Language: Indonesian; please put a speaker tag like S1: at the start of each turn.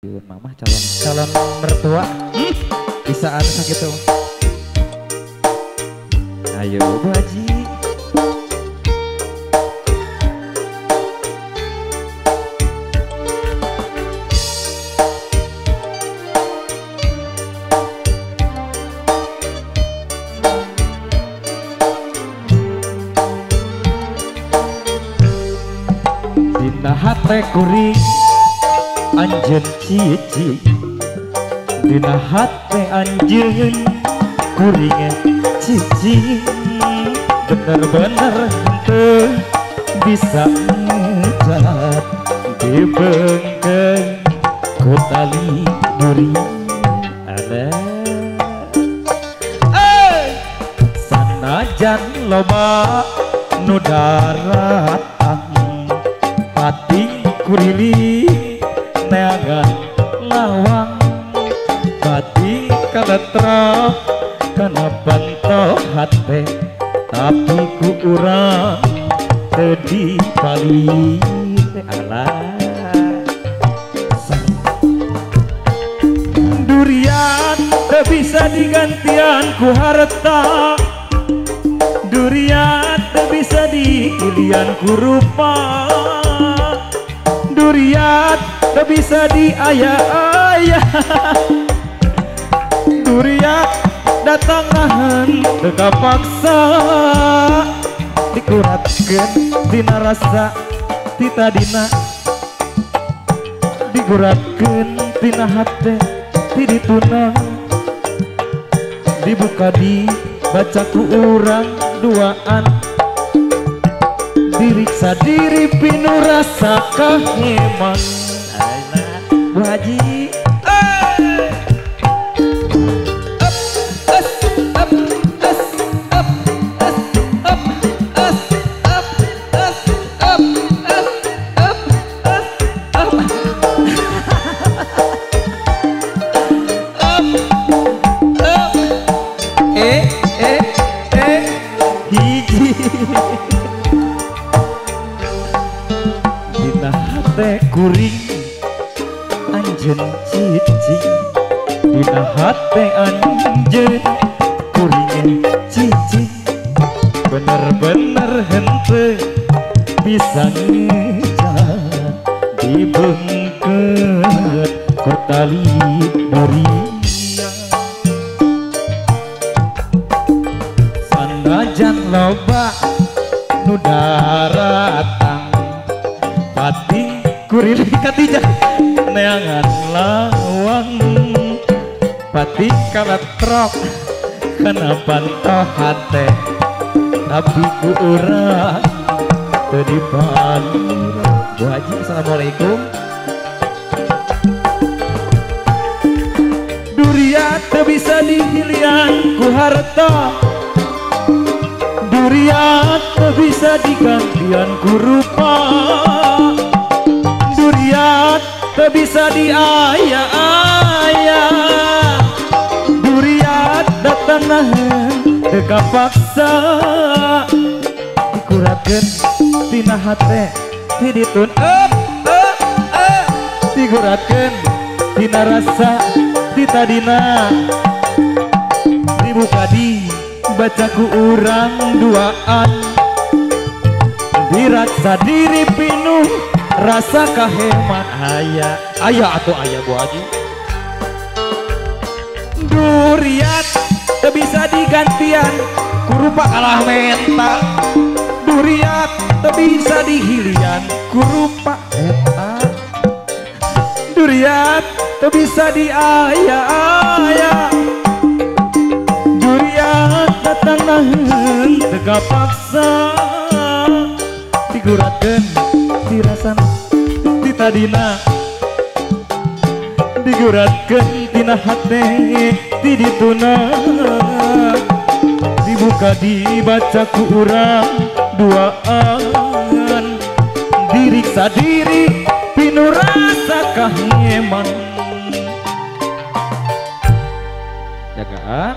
S1: Mama calon mertua bisa anu gitu. Ayo Bu Haji. Dina hate kuring anjeun cici, dina hate anjeun kuring cici, bener-bener henteu bisa ngecat dibengkeun ku tali duri. Ada sanajan loba nu daratang pati kurili neangan lawang pati kaletra kana panto hate tapi ku urang teu dipalih alah durian teu bisa digantian ku harta, durian teu bisa dipilihan ku rupa, durian teu bisa diaya-aya, durian datang nahan teu kapaksa, dikuratkeun dina rasa ti tadina, diguratkeun dina hate ti dituna, dibuka dibaca ku urang duaan, diriksa diri pinu rasa kaheman. Aina Bu Haji hiji dina hate kuring anjeun cici, dina hate anjeun kuring cici, bener-bener henteu bisa ngecat dibengkeun ku tali duri. Sanajan loba nu daratang pati kurili katijah neangan lawang pati kaletrok kana panto hate tapi ku urang teu dipalih. Bu Haji assalamualaikum. Durian teu bisa dihilian ku harta, durian teu bisa digantian ku rupa, durian teu bisa diaya-aya, durian datang naheun teu kapaksa, dikuratkeun tina hate ti ditun diguratkeun tina rasa ti tadina, dibuka dibaca ku urang duaan, diraksa diri pinuh rasa kaheman. Aya atuh aya Bu Haji. Durian teu bisa digantian ku rupa kalah menta, durian teu bisa dihilian ku rupa eta, durian teu bisa diaya-aya, durian datang naheun teu kapaksa, diguratkeun ti rasana ti tadina, diguratkeun tina hate ti dituna, dibuka dibaca ku urang duaan, diriksa diri pinu rasa kaheman. Jagaan